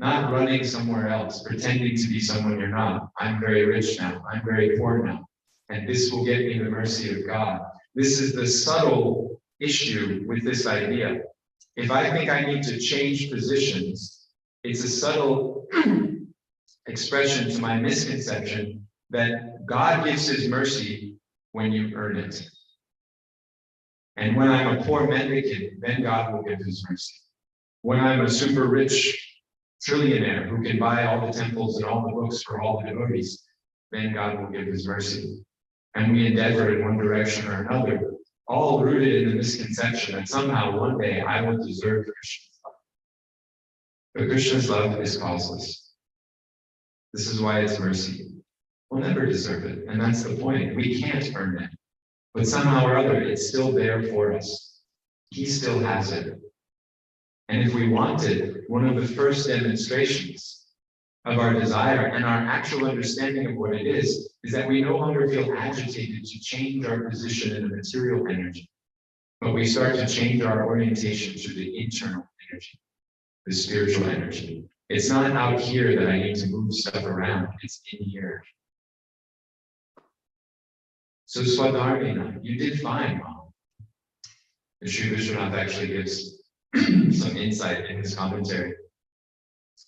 not running somewhere else, pretending to be someone you're not. I'm very rich now. I'm very poor now. And this will get me the mercy of God. This is the subtle issue with this idea. If I think I need to change positions, it's a subtle expression to my misconception that God gives his mercy when you earn it. And when I'm a poor mendicant, then God will give his mercy. When I'm a super rich trillionaire who can buy all the temples and all the books for all the devotees, then God will give his mercy. And we endeavor in one direction or another, all rooted in the misconception that somehow one day I will deserve Krishna's love. But Krishna's love is causeless. This is why it's mercy. We'll never deserve it, and that's the point. We can't earn it. But somehow or other, it's still there for us. He still has it. And if we wanted, one of the first demonstrations of our desire and our actual understanding of what it is that we no longer feel agitated to change our position in the material energy, but we start to change our orientation to the internal energy, the spiritual energy. It's not out here that I need to move stuff around, it's in here. So Swadharmina, you did fine, Mom. And Sri Vishwanath actually gives some insight in his commentary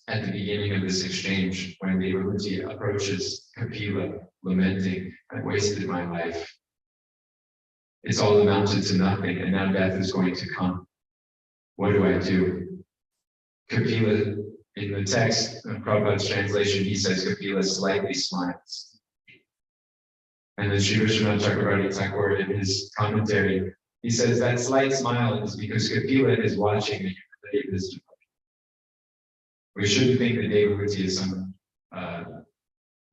at the beginning of this exchange when Devahuti approaches Kapila, lamenting, I've wasted my life. It's all amounted to nothing, and now death is going to come. What do I do? Kapila, in the text of Prabhupada's translation, he says Kapila slightly smiles. And then Sri Vishwanath Chakravarti Thakur, in his commentary, he says that slight smile is because Kapila is watching the humility of this devotee. We shouldn't think that Devahuti is some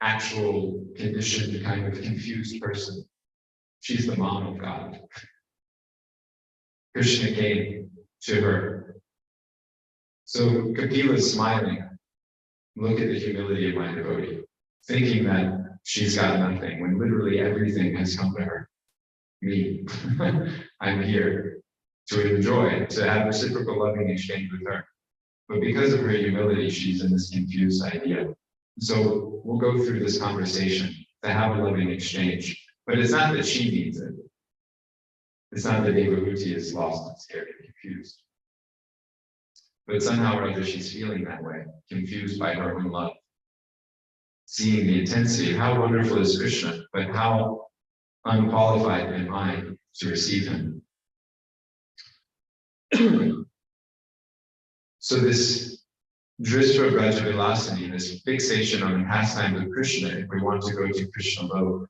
actual conditioned kind of confused person. She's the mom of God. Krishna came to her. So Kapila is smiling. Look at the humility of my devotee, thinking that she's got nothing when literally everything has come to her. Me. I'm here to enjoy, to have reciprocal loving exchange with her. But because of her humility, she's in this confused idea. So we'll go through this conversation to have a loving exchange. But it's not that she needs it. It's not that Devahuti is lost and scared and confused. But somehow or other, she's feeling that way, confused by her own love. Seeing the intensity, how wonderful is Krishna, but how unqualified am I to receive him. So this Drisva Brajavilasini, this fixation on the pastimes of Krishna, if we want to go to Krishna Lok,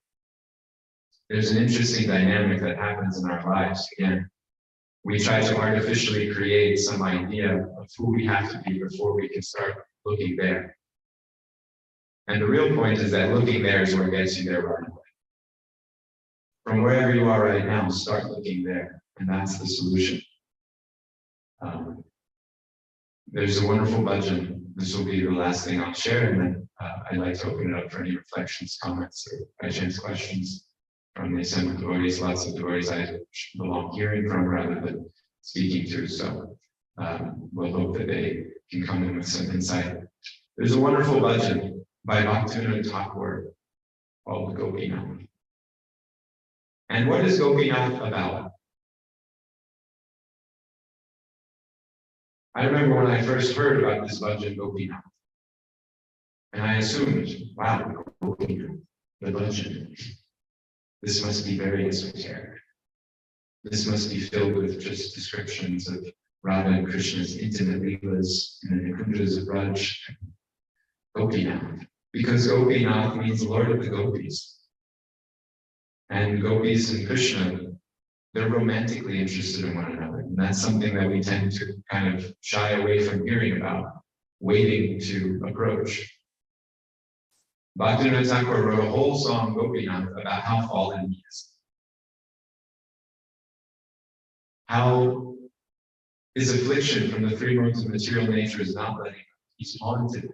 there's an interesting dynamic that happens in our lives. Again, we try to artificially create some idea of who we have to be before we can start looking there. And the real point is that looking there is what gets you there right away. From wherever you are right now, start looking there, and that's the solution. There's a wonderful bhajan. This will be the last thing I'll share, and then I'd like to open it up for any reflections, comments, or by chance questions from the assembled devotees. Lots of devotees I belong hearing from rather than speaking to, so we'll hope that they can come in with some insight. There's a wonderful bhajan by Bhaktivinoda Thakur called Gopinath. And what is Gopinath about? I remember when I first heard about this bhajan, Gopinath, and I assumed, wow, Gopinath, the bhajan. This must be very esoteric. This must be filled with just descriptions of Radha and Krishna's intimate leelas and the Nikunjas of Raj. Gopinath, because Gopinath means Lord of the Gopis. And gopis and Krishna, they're romantically interested in one another. And that's something that we tend to kind of shy away from hearing about, waiting to approach. Bhaktivinoda Thakur wrote a whole song, Gopinath, about how fallen he is. How his affliction from the three modes of material nature is not letting him. He's haunted,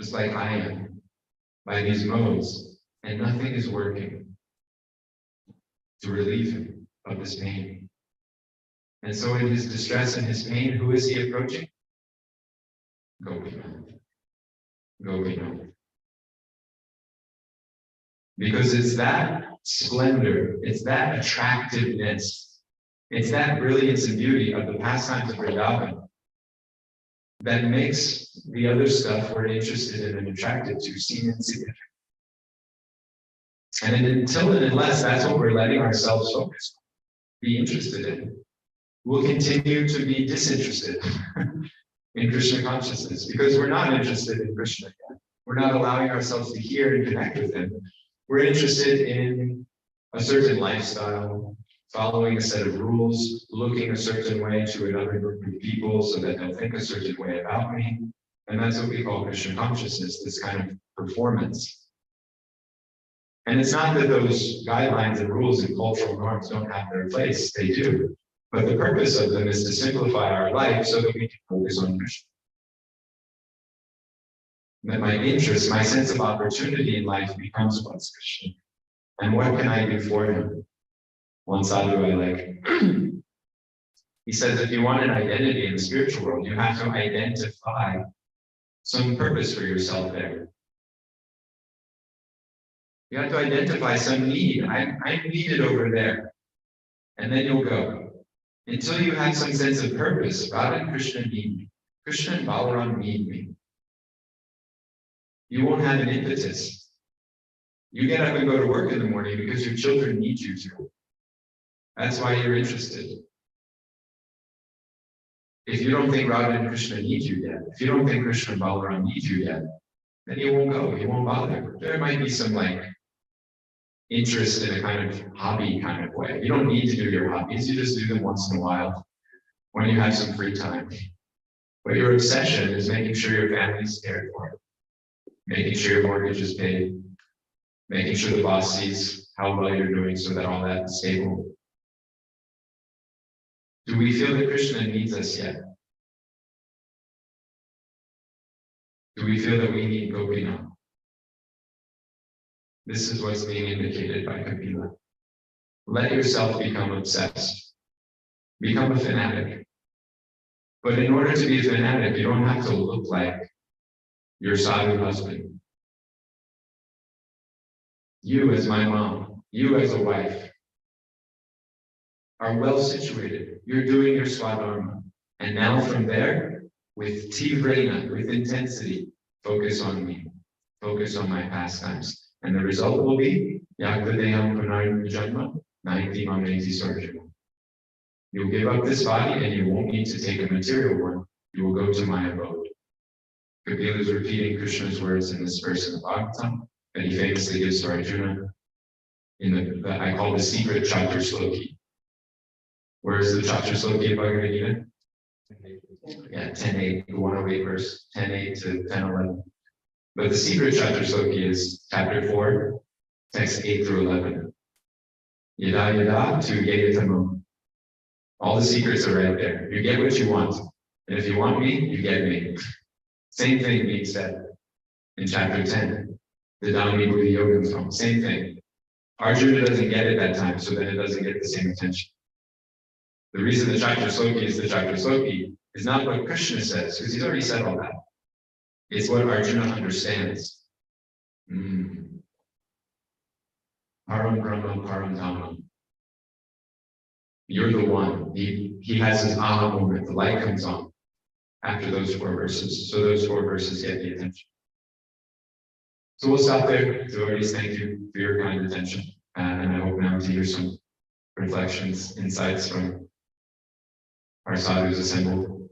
just like I am, by these modes, and nothing is working to relieve him of his pain. And so in his distress and his pain, who is he approaching? Gopinath. Gopinath. Because it's that splendor, it's that attractiveness, it's that brilliance and beauty of the pastimes of Vrindavan that makes the other stuff we're interested in and attracted to seem insignificant. And until and unless that's what we're letting ourselves focus on, be interested in, we'll continue to be disinterested in Krishna consciousness because we're not interested in Krishna yet. We're not allowing ourselves to hear and connect with him. We're interested in a certain lifestyle, following a set of rules, looking a certain way to another group of people so that they'll think a certain way about me. And that's what we call Krishna consciousness, this kind of performance. And it's not that those guidelines and rules and cultural norms don't have their place, they do. But the purpose of them is to simplify our life so that we can focus on Krishna. That my interest, my sense of opportunity in life becomes what's Krishna. And what can I do for him? One sadhu I like, he says, if you want an identity in the spiritual world, you have to identify some purpose for yourself there. You have to identify some need. I'm needed over there. And then you'll go. Until you have some sense of purpose, Radha and Krishna need me. Krishna and Balaram need me. You won't have an impetus. You get up and go to work in the morning because your children need you to. That's why you're interested. If you don't think Radha and Krishna need you yet, if you don't think Krishna and Balaram need you yet, then you won't go, you won't bother. There might be some interest in a kind of hobby kind of way. You don't need to do your hobbies, you just do them once in a while when you have some free time. But your obsession is making sure your family's cared for, making sure your mortgage is paid, making sure the boss sees how well you're doing so that all that is stable. Do we feel that Krishna needs us yet? Do we feel that we need Gopinath? This is what's being indicated by Kapila. Let yourself become obsessed. Become a fanatic. But in order to be a fanatic, you don't have to look like your sadhu husband. You as my mom, you as a wife, are well situated. You're doing your swadharma. And now from there, with tivrena, with intensity, focus on me. Focus on my pastimes. And the result will be Yagdadeham Punarna Janma, Naiti Mameti Sarjana. You'll give up this body and you won't need to take a material one. You will go to my abode. Kapila is repeating Krishna's words in this verse in the Bhagavatam that he famously gives to Arjuna in the I call the secret Chatra Sloki. Where is the Chatra Sloki of Bhagavad Gita? Yeah, 10.8, the 108 verse, 10.8 to 10.11. But the secret Chatra Sloki is chapter 4, text 8 through 11. Yada yada to yedatamam. All the secrets are right there. You get what you want. And if you want me, you get me. Same thing being said in chapter 10. The Dhammi Buddhi Yogam. Same thing. Arjuna doesn't get it that time, so then it doesn't get the same attention. The reason the Chatra Sloki is the Chatra Sloki is not what Krishna says, because he's already said all that. It's what Arjuna understands. Param Brahma, Param Dhamma. You're the one. He has his aha moment. The light comes on after those 4 verses. So those 4 verses get the attention. So we'll stop there. Devotees, thank you for your kind attention. And I hope now to hear some reflections, insights from our sadhus assembled,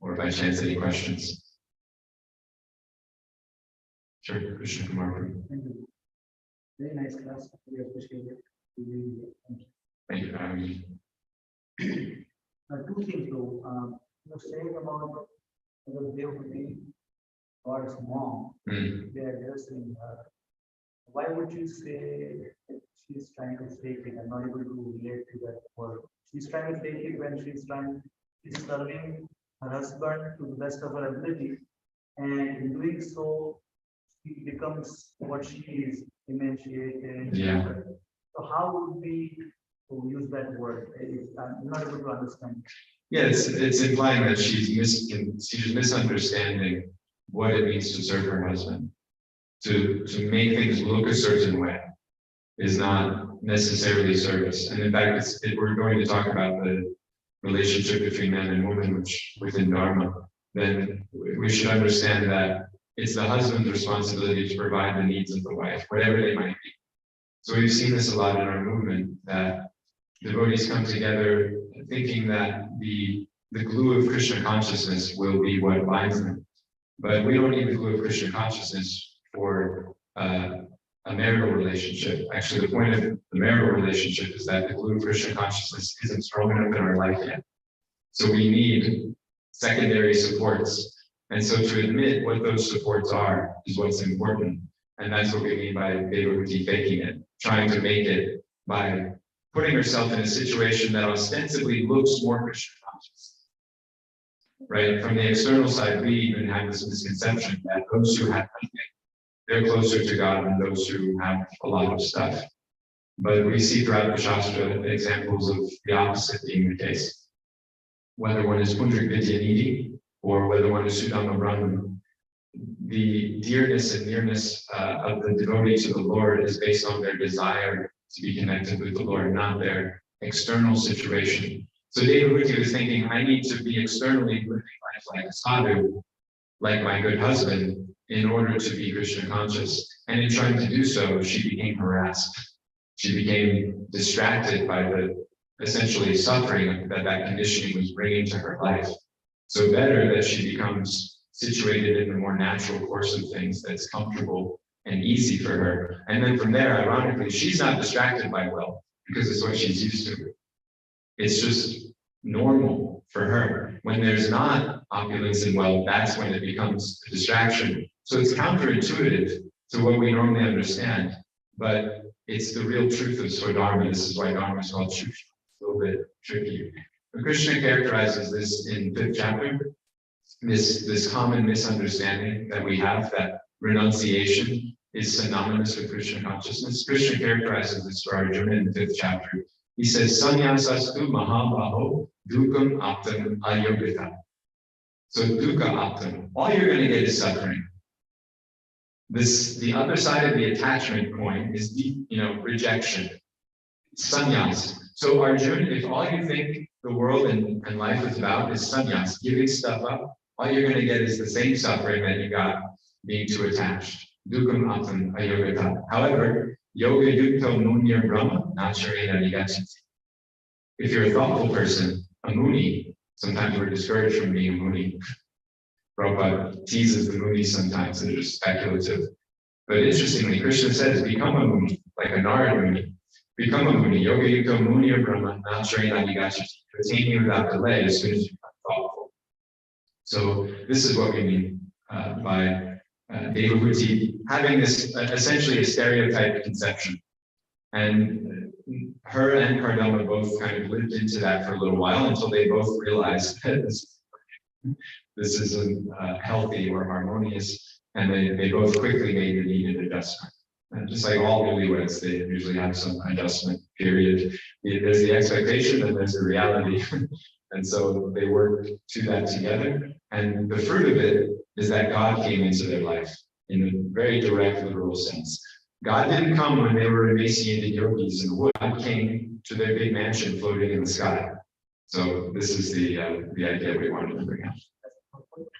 or by chance any questions. Sure, Krishna Kumar Prabhu. Thank you. Very nice class. We appreciate it. Thank you for having me. 2 things though. You're saying about the Devati or its mom, they are addressing her. Why would you say that she's trying to fake it? I'm not able to relate to that word. She's trying to fake it when she's serving her husband to the best of her ability, and in doing so, she becomes what she is, emancipated. Yeah. So how would we use that word? I'm not able to understand. Yeah, it's implying that she's misunderstanding what it means to serve her husband. To make things look a certain way is not necessarily service. And in fact, we're going to talk about the relationship between man and woman, which within Dharma, then we should understand that it's the husband's responsibility to provide the needs of the wife, whatever they might be. So we've seen this a lot in our movement, that devotees come together thinking that the glue of Krishna consciousness will be what binds them. But we don't need the glue of Krishna consciousness for a marital relationship. Actually, the point of the marital relationship is that the glue of Krishna consciousness isn't strong enough in our life yet. So we need secondary supports. And so to admit what those supports are is what's important. And that's what we mean by Devahuti faking it, trying to make it by putting herself in a situation that ostensibly looks more Krishna conscious. Right? From the external side, we even have this misconception that those who have nothing, they're closer to God than those who have a lot of stuff. But we see throughout the Shastra examples of the opposite being the case. Whether one is Pundrik Vidya needy, or whether one is Sudama Brahman, the dearness and nearness of the devotee to the Lord is based on their desire to be connected with the Lord, not their external situation. So Devahuti was thinking, I need to be externally living life like a sadhu, like my good husband, in order to be Krishna conscious. And in trying to do so, she became harassed. She became distracted by the essentially suffering that conditioning was bringing to her life. So better that she becomes situated in the more natural course of things that's comfortable and easy for her. And then from there, ironically, she's not distracted by wealth because it's what she's used to. It's just normal for her. When there's not opulence and wealth, that's when it becomes a distraction. So it's counterintuitive to what we normally understand, but it's the real truth of Swadharma. This is why Dharma is called Shusha. It's a little bit tricky. But Krishna characterizes this in 5th chapter, this common misunderstanding that we have that renunciation is synonymous with Krishna consciousness. Krishna characterizes this for Arjuna in the 5th chapter. He says, Sanyasastu mahabaho dukam aptam ayogita. So dukkha aptam, all you're going to get is suffering. The other side of the attachment coin is rejection, sannyas. So Arjuna, if all you think the world and life is about is sannyas, giving stuff up, all you're going to get is the same suffering that you got being too attached. Dukkam aptam ayogita. However, yoga yukto munya brahma nacharena nigachati. If you're a thoughtful person, a muni, sometimes we're discouraged from being a muni. Prabhupada teases the munis sometimes, they're just speculative. But interestingly, Krishna says, become a muni, like a Narada muni. Become a muni, yoga yukto munya brahma nacharena nigachati. Attain you without delay as soon as you become thoughtful. So this is what we mean by Devahuti having this essentially a stereotyped conception. And her and Kardama both kind of lived into that for a little while until they both realized that this isn't healthy or harmonious, and they both quickly made the needed adjustment. And just like all newlyweds, they usually have some adjustment period. There's the expectation and there's the reality. And so they work to that together. And the fruit of it is that God came into their life in a very direct, literal sense. God didn't come when they were emaciated yogis in the wood. God came to their big mansion floating in the sky. So this is the idea we wanted to bring out.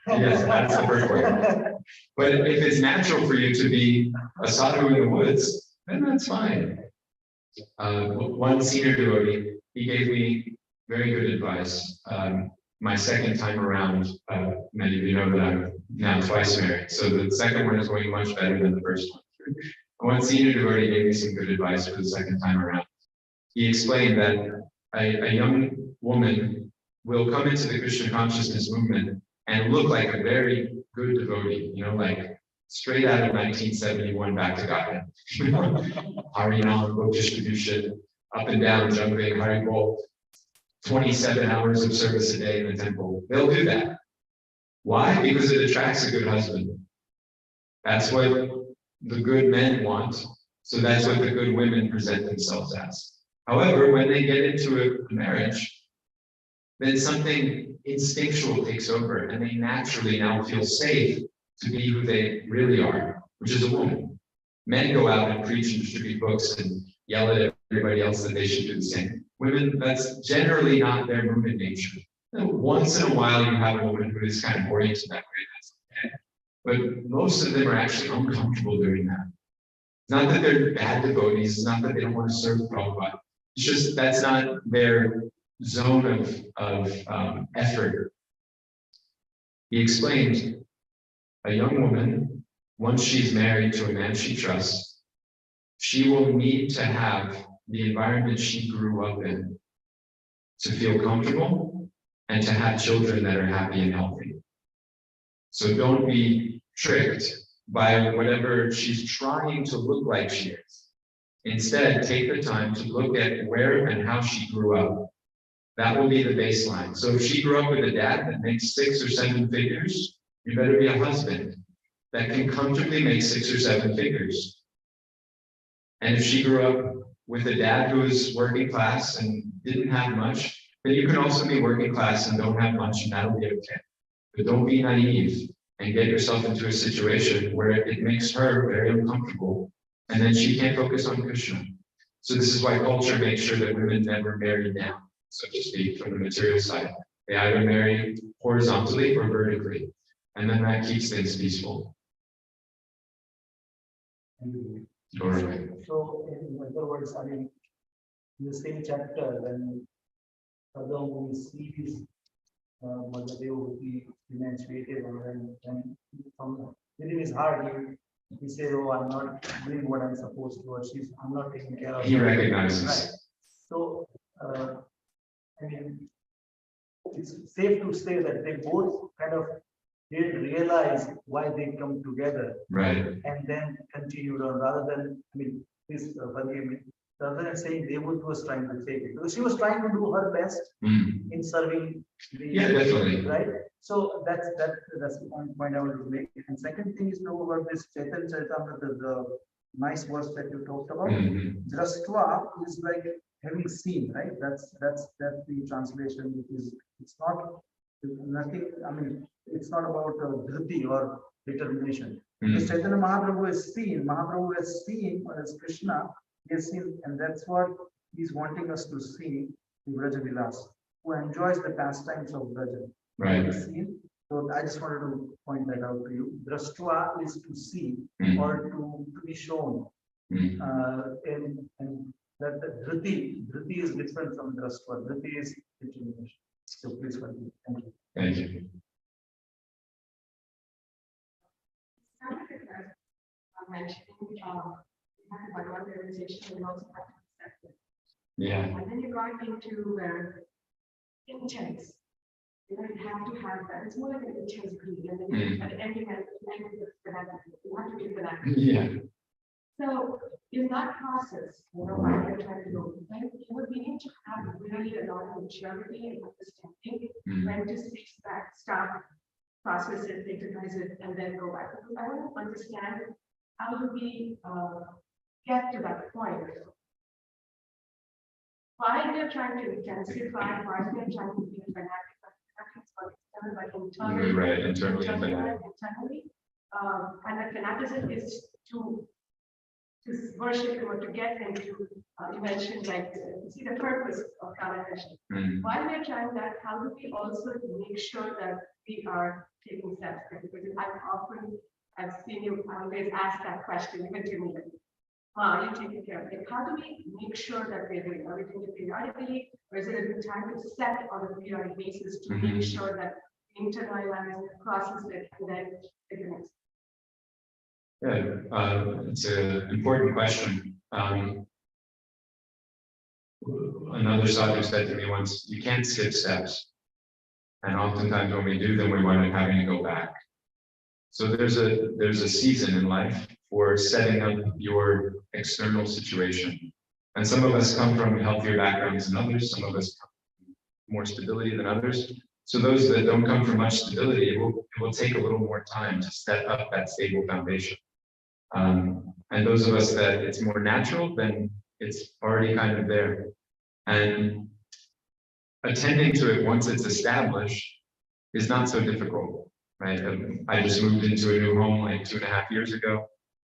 Yes, that's the first point. But if it's natural for you to be a sadhu in the woods, then that's fine. One senior devotee, he gave me very good advice. My second time around, many of you know that I'm now twice married. So the second one is going much better than the first one. One senior devotee gave me some good advice for the second time around. He explained that a young woman will come into the Krishna consciousness movement and look like a very good devotee, like straight out of 1971 back to Godhead. Harinam, book distribution, up and down, jumping, Hari Bol, 27 hours of service a day in the temple. They'll do that. Why? Because it attracts a good husband. That's what the good men want. So that's what the good women present themselves as. However, when they get into a marriage, then something instinctual takes over and they naturally now feel safe to be who they really are, which is a woman. Men go out and preach and distribute books and yell at everybody else that they should do the same. Women, that's generally not their human nature. Once in a while, you have a woman who is kind of oriented that way, that's okay. But most of them are actually uncomfortable doing that. Not that they're bad devotees, it's not that they don't want to serve Prabhupada. It's just that's not their zone of effort. He explained, a young woman, once she's married to a man she trusts, she will need to have the environment she grew up in to feel comfortable and to have children that are happy and healthy. So don't be tricked by whatever she's trying to look like she is. Instead, take the time to look at where and how she grew up. That will be the baseline. So if she grew up with a dad that makes 6 or 7 figures, you better be a husband that can comfortably make 6 or 7 figures. And if she grew up with a dad who was working class and didn't have much, then you can also be working class and don't have much, and that'll be okay. But don't be naive and get yourself into a situation where it makes her very uncomfortable, and then she can't focus on Krishna. So this is why culture makes sure that women never marry down, so to speak, from the material side. They either marry horizontally or vertically, and then that keeps things peaceful. So, in other words, I mean, in the same chapter, when Sadhu sees Mother Devaki emancipated, and then from within his heart, he says, "Oh, I'm not doing what I'm supposed to, or I'm not taking care of." He recognizes. Right. So, I mean, it's safe to say that they both kind of didn't realize why they come together, right? And then continued on, rather than, I mean, please forgive me, rather than saying Devaki was trying to take it, because she was trying to do her best in serving the, yeah, definitely, right? So that's the point I want to make. And second thing is to know about this Chaitanya Charitamrita, the nice verse that you talked about. Drastva is like having seen, right? That's the translation, which is, it's not nothing. I mean, it's not about dhriti or determination. Because Chaitanya Mahaprabhu has seen, as Krishna, he has seen, and that's what he's wanting us to see in Braja Vilas, who enjoys the pastimes of Braja. Right. Seen. So I just wanted to point that out to you. Drastva is to see or to be shown. And that the dhriti is different from drastva. Dhriti is determination. So please continue. Thank you. Thank you. Mentioning Bhagavad realization and also acceptance. Yeah. And then you got into intense. You have to have that. It's more like an intense greed. And then at the ending, you have to give that. Yeah. So in that process, what you're trying to do, we need to have really a lot of maturity and understanding when to stop, process it, internalize it, and then go back. I want to understand how do we get to that point. Why they're trying to intensify, why they're trying to be fanatic, like internally, right, internally. And the fanaticism is to worship or to get into, you mentioned, like, see the purpose of Kalakrishna. While we're trying that, how do we also make sure that we are taking steps? Because I've seen you always ask that question, even to me. Are you taking care of it? How do we make sure that we're doing everything periodically, or is it a good time to set on a periodic basis to make sure that we internalize, process it, and then take the next? Yeah, it's an important question. Another sadhu said to me once, you can't skip steps. And oftentimes when we do them, we wind up having to go back. So there's a season in life for setting up your external situation. And some of us come from healthier backgrounds than others. Some of us come from more stability than others. So those that don't come from much stability, it will take a little more time to set up that stable foundation. And those of us that it's more natural, then it's already kind of there. And attending to it once it's established is not so difficult. right? I just moved into a new home like 2.5 years ago.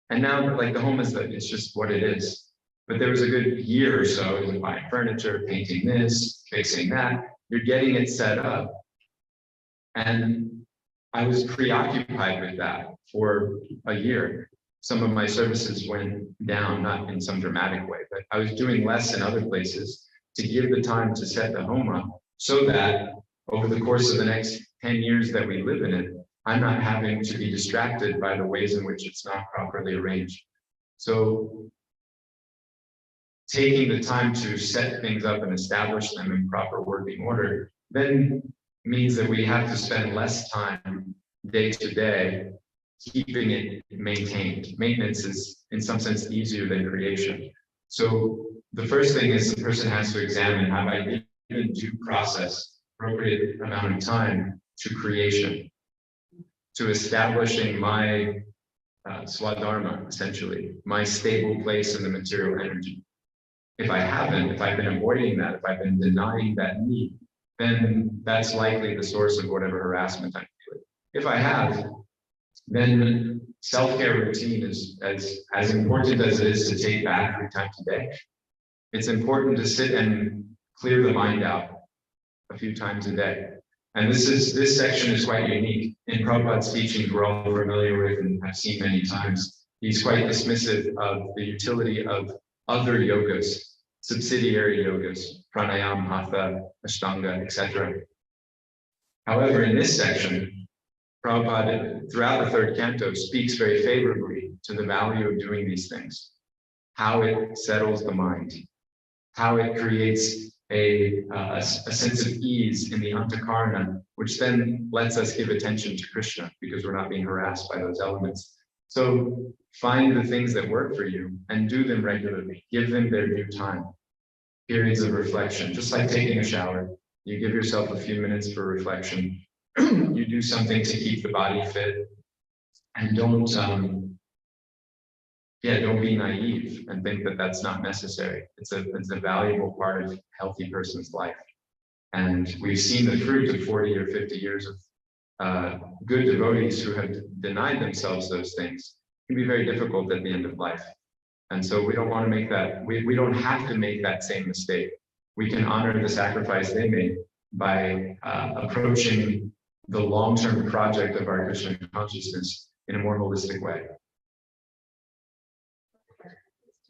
And now like the home it's just what it is. But there was a good year or so, it was buying furniture, painting this, fixing that. You're getting it set up. And I was preoccupied with that for a year. Some of my services went down, not in some dramatic way, but I was doing less in other places to give the time to set the home up so that over the course of the next 10 years that we live in it, I'm not having to be distracted by the ways in which it's not properly arranged. So taking the time to set things up and establish them in proper working order then means that we have to spend less time day to day keeping it maintained. Maintenance is in some sense easier than creation. So the first thing is the person has to examine, have I given due process, appropriate amount of time to creation, to establishing my swadharma, essentially, my stable place in the material energy. If I haven't, if I've been avoiding that, if I've been denying that need, then that's likely the source of whatever harassment I'm feeling. If I have, then self-care routine is as important as it is to take bath 3 times a day. It's important to sit and clear the mind out a few times a day. And this section is quite unique. In Prabhupada's teachings, we're all familiar with and have seen many times. He's quite dismissive of the utility of other yogas, subsidiary yogas, pranayama, hatha, ashtanga, etc. However, in this section, Prabhupada, throughout the 3rd canto, speaks very favorably to the value of doing these things, how it settles the mind, how it creates a sense of ease in the antakarana, which then lets us give attention to Krishna because we're not being harassed by those elements. So find the things that work for you and do them regularly. Give them their due time. Periods of reflection, just like taking a shower. You give yourself a few minutes for reflection. You do something to keep the body fit, and don't be naive and think that that's not necessary. It's a valuable part of a healthy person's life. And we've seen the fruit of 40 or 50 years of good devotees who have denied themselves those things. It can be very difficult at the end of life. And so we don't want to make that, we don't have to make that same mistake. We can honor the sacrifice they made by approaching the long-term project of our Krishna consciousness in a more holistic way.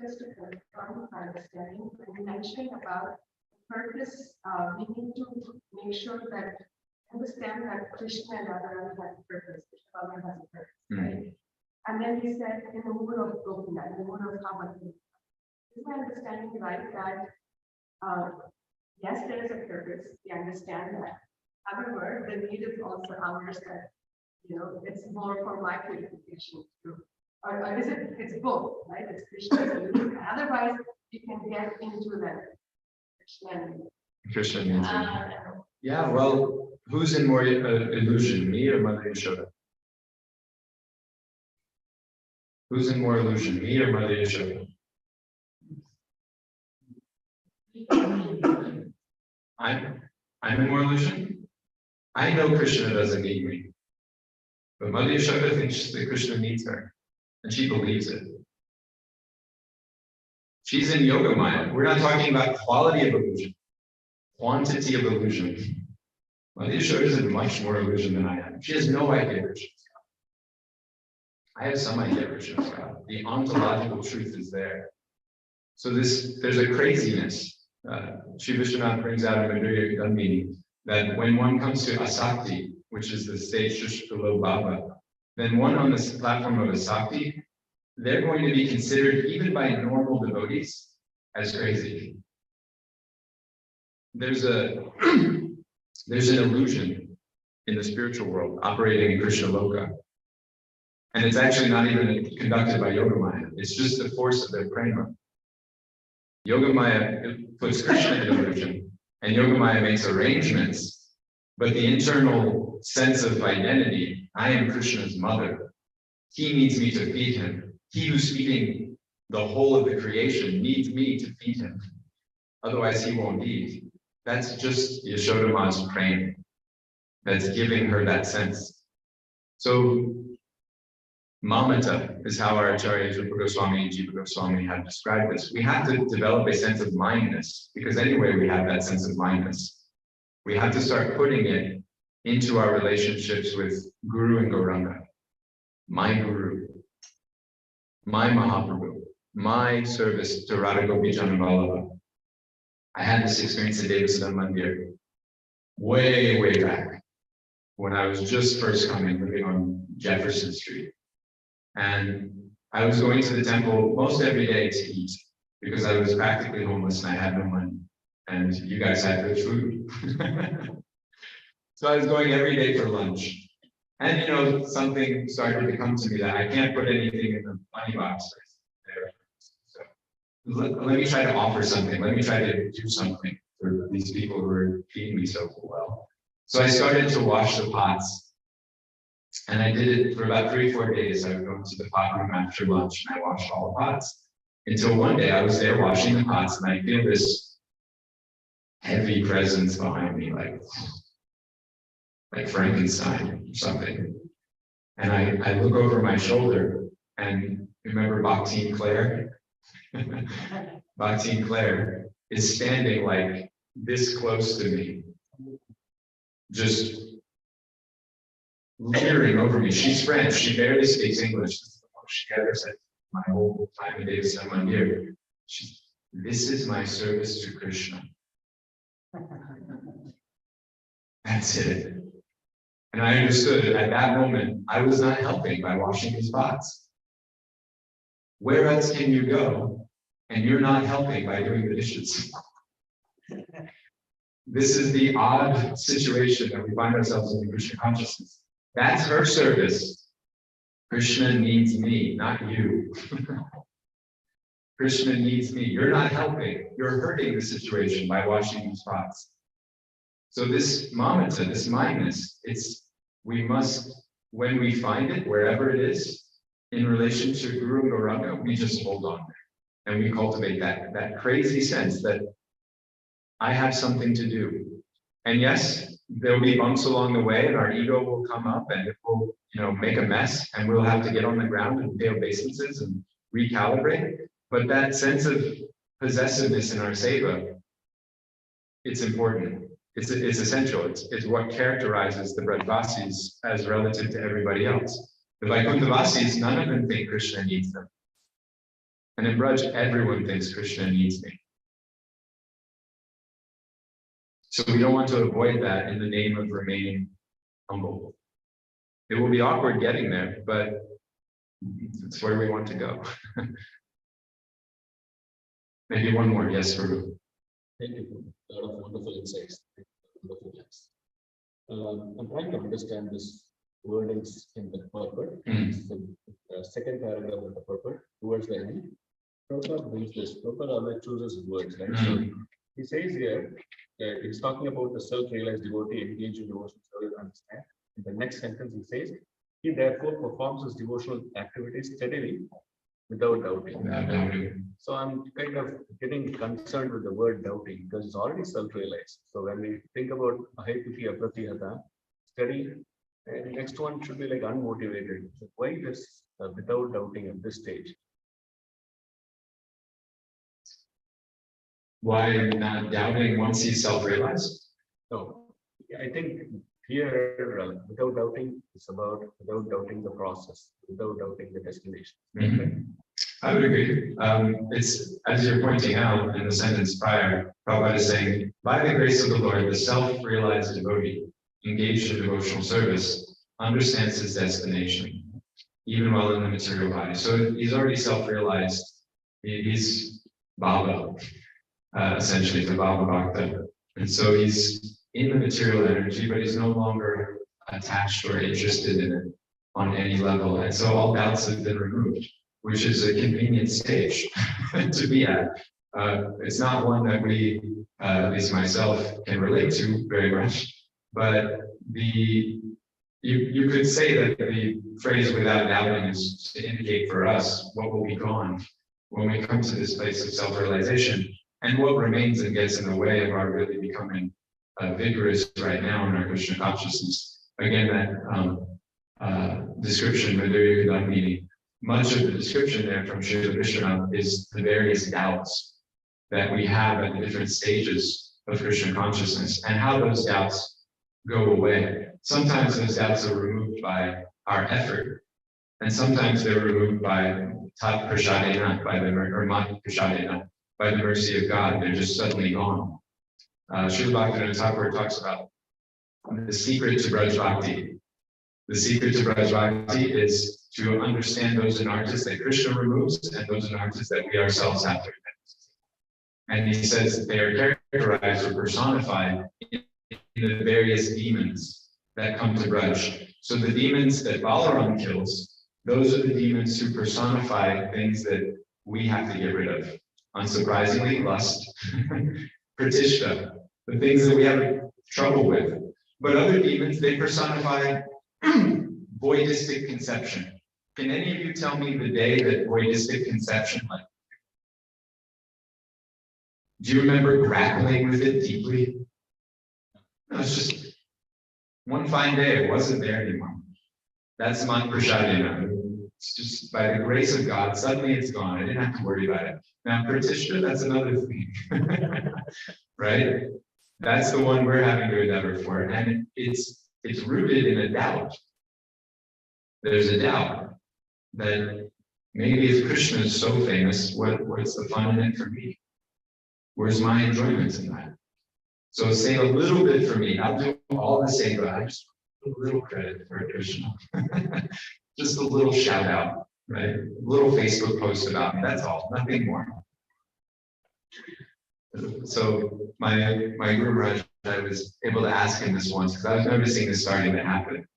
Just to confirm understanding, you mentioned about purpose. We need to make sure that understand that Krishna and Radharani have a purpose, Krishna has a purpose, right? And then he said in the mood of Gopinath, in the mood of Kamala. Is my understanding right that yes, there is a purpose, we understand that. However, the need is also ours that, it's more for my purification too. Or is it, it's both, right? It's Krishna. Otherwise, you can get into that Krishna. Yeah, well, who's in more illusion, me or Mother Yashoda? Who's in more illusion, me or Mother Yashoda? I'm in more illusion? I know Krishna doesn't need me. But Mother Yashoda thinks that Krishna needs her. And she believes it. She's in Yoga Maya. We're not talking about quality of illusion, quantity of illusion. Mother Yashoda is in much more illusion than I am. She has no idea where she's God. I have some idea where she's God. The ontological truth is there. So there's a craziness. Sri Vishwanath brings out in Madhurya meeting that when one comes to Asakti, which is the stage just below Baba, then one on this platform of Asakti, they're going to be considered, even by normal devotees, as crazy. There's an illusion in the spiritual world operating in Krishna Loka. And it's actually not even conducted by Yogamaya. It's just the force of their prema. Yogamaya puts Krishna in illusion, and Yogamaya makes arrangements, but the internal sense of identity, I am Krishna's mother. He needs me to feed him. He who's feeding the whole of the creation needs me to feed him. Otherwise, he won't eat. That's just Yashoda Ma's praying. That's giving her that sense. So mamata is how our acharyas Rupa Goswami and Jiva Goswami have described this. We have to develop a sense of mindness, because anyway we have that sense of mindness. We have to start putting it into our relationships with Guru and Gauranga. My Guru, my Mahaprabhu, my service to Radha Gopi Janavallabha. I had this experience at Devasana Mandir way back when I was just first coming, living on Jefferson Street. And I was going to the temple most every day to eat because I was practically homeless and I had no money. And you guys had good food. So I was going every day for lunch. And you know, something started to come to me that I can't put anything in the money box there. So let me try to offer something. Let me try to do something for these people who are feeding me so well. So I started to wash the pots. And I did it for about 3 or 4 days. I would go to the pot room after lunch and I washed all the pots. Until one day I was there washing the pots and I feel this heavy presence behind me, like Frankenstein or something. And I look over my shoulder and remember Bhakti Claire? Bhakti Claire is standing like this close to me, just leering over me. She's French, she barely speaks English. This is the most she ever said my whole time in Devasana Mandir. This is my service to Krishna. That's it. And I understood that at that moment, I was not helping by washing these pots. Where else can you go and you're not helping by doing the dishes? This is the odd situation that we find ourselves in Krishna consciousness. That's her service. Krishna needs me, not you. Krishna needs me. You're not helping. You're hurting the situation by washing these pots. So this mamata, this mindness, we must, when we find it, wherever it is, in relation to Guru and Gauranga, we just hold on there. And we cultivate that crazy sense that I have something to do. And yes, there'll be bumps along the way and our ego will come up and it will, make a mess and we'll have to get on the ground and pay obeisances and recalibrate. But that sense of possessiveness in our seva, it's important. It's essential. It's what characterizes the Brajvasis as relative to everybody else. The Vaikuntavasis, none of them think Krishna needs them. And in Braj, everyone thinks Krishna needs me. So we don't want to avoid that in the name of remaining humble. It will be awkward getting there, but it's where we want to go. Maybe one more. Yes, Guru. Thank you. A lot of wonderful insights. Wonderful insights. I'm trying to understand this wordings in the purport. The second paragraph of the purport, towards the end. Prabhupada brings this. Prabhupada always chooses words, right? So he says here that he's talking about the self-realized devotee engaged in devotional service. Understand. In the next sentence, he says, he therefore performs his devotional activities steadily without doubting. So I'm kind of getting concerned with the word doubting because it's already self-realized. So when we think about ahaiputi apratihata, steady, and the next one should be like unmotivated. So why this without doubting at this stage? Why not doubting once he's self-realized? No, I think here without doubting is about without doubting the process, without doubting the destination. I would agree. It's, as you're pointing out in the sentence prior, Prabhupada is saying, by the grace of the Lord, the self-realized devotee engaged in devotional service understands his destination, even while in the material body. So he's already self-realized. He's Baba, essentially, the Baba Bhakta. And so he's in the material energy, but he's no longer attached or interested in it on any level. And so all doubts have been removed, which is a convenient stage to be at. It's not one that we, at least myself, can relate to very much, but you could say that the phrase without doubting is to indicate for us what will be gone when we come to this place of self-realization, and what remains and gets in the way of our really becoming vigorous right now in our Krishna consciousness. Again, that description, meaning much of the description there from Srila Krishna is the various doubts that we have at the different stages of Krishna consciousness and how those doubts go away. Sometimes those doubts are removed by our effort, and sometimes they're removed by tat prashadena, by the mercy of God. They're just suddenly gone. Srila Bhaktivinoda Thakur talks about the secret to Braj Bhakti. The secret to Braj Bhakti is to understand those anarthas that Krishna removes and those anarthas that we ourselves have to remove. And he says that they are characterized or personified in the various demons that come to Braj. So the demons that Balaram kills, those are the demons who personify things that we have to get rid of. Unsurprisingly, lust, pratishta, the things that we have trouble with. But other demons, they personify voidistic conception. Can any of you tell me the day that voidistic conception went? Do you remember grappling with it deeply? No, it's just one fine day, it wasn't there anymore. That's Mat Prashadena. It's just by the grace of God, suddenly it's gone. I didn't have to worry about it. Now, Pratishta, that's another thing. Right? That's the one we're having to endeavor for. And it's rooted in a doubt. There's a doubt that maybe if Krishna is so famous, what's the fun in it for me? Where's my enjoyment in that? So say a little bit for me. I'll do all the same, but I just a little credit for Krishna. Just a little shout out, right? A little Facebook post about me. That's all, nothing more. So my Guru Maharaj, I was able to ask him this once because I was noticing this starting to happen.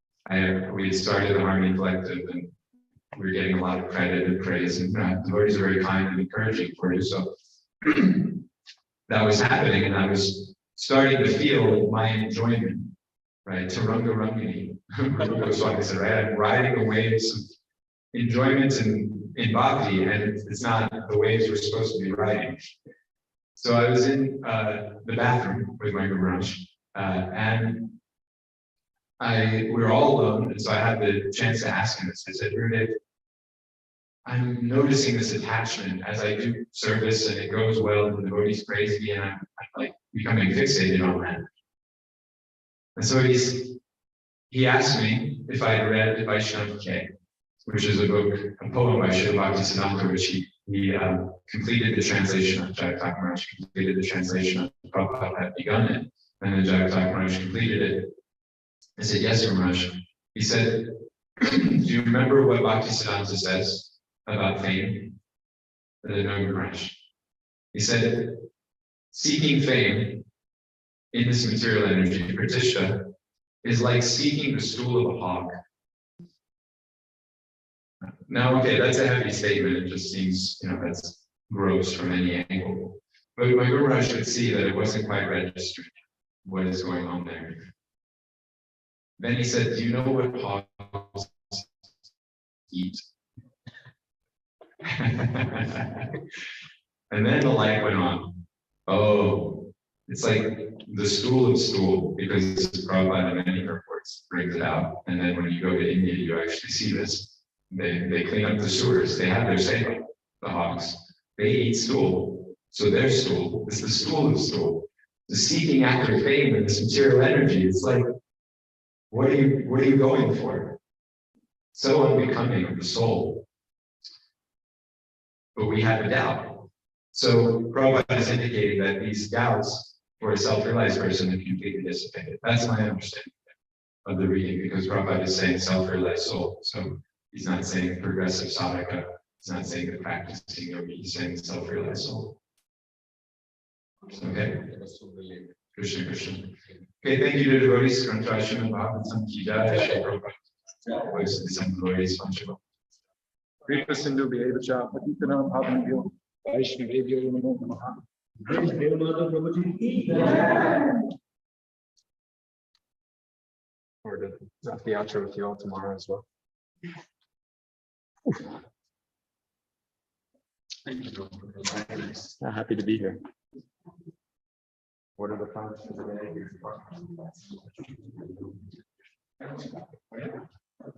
We had started the Harmony Collective and we were getting a lot of credit and praise, and devotees are very kind and encouraging for you. So that was happening, and I was starting to feel my enjoyment, right? Taranga Rangini. Goswami said, right? I'm riding the waves of enjoyment in bhakti, and it's not the waves we're supposed to be riding. So I was in the bathroom with my Guru Maharaj, and we were all alone, and so I had the chance to ask him this. I said, Gurudev, I'm noticing this attachment as I do service and it goes well and the devotees praise me and I'm like becoming fixated on that. And so he asked me if I had read Vaishnava K, which is a poem by Srila Bhaktisiddhanta, which he completed the translation of. Jagatak Maharaj completed the translation of. Prabhupada had begun it, and then Jagatak Maharaj completed it. I said, yes, Maharaj. He said, do you remember what Bhaktisiddhanta says about fame? Maharaj. He said, seeking fame in this material energy, Pratishtha, is like seeking the stool of a hog. Now, okay, that's a heavy statement. It just seems, that's gross from any angle. But my Guru Maharaj could see that it wasn't quite registered what is going on there. Then he said, do you know what hogs eat? And then the light went on. Oh, it's like the stool of stool, because Prabhupada in many reports brings it out. And then when you go to India, you actually see this. They clean up the sewers. They have their seva, the hogs. They eat stool. So their stool is the stool of stool. The seeking after fame and this material energy, it's like, what are you going for? So unbecoming of the soul. But we have a doubt. So Prabhupada has indicated that these doubts for a self-realized person have completely dissipated. That's my understanding of the reading, because Prabhupada is saying self-realized soul. So he's not saying progressive sadhaka. He's not saying the practicing yogi. He's saying self-realized soul. Okay. Krishna Krishna. Okay, thank you to devotees. Krishna Bhagavatam Ki Jai. Shri Prabhupada. Voice of the Sun Glories Panchava. Kripa Sindhu Bhaivacha Patitanam Bhavanabhyo Vaishnavebhyo Namo Namaha. HG Dev Madhava Prabhu. Or the outro with you all tomorrow as well. Happy to be here. What are the plans for the day? So,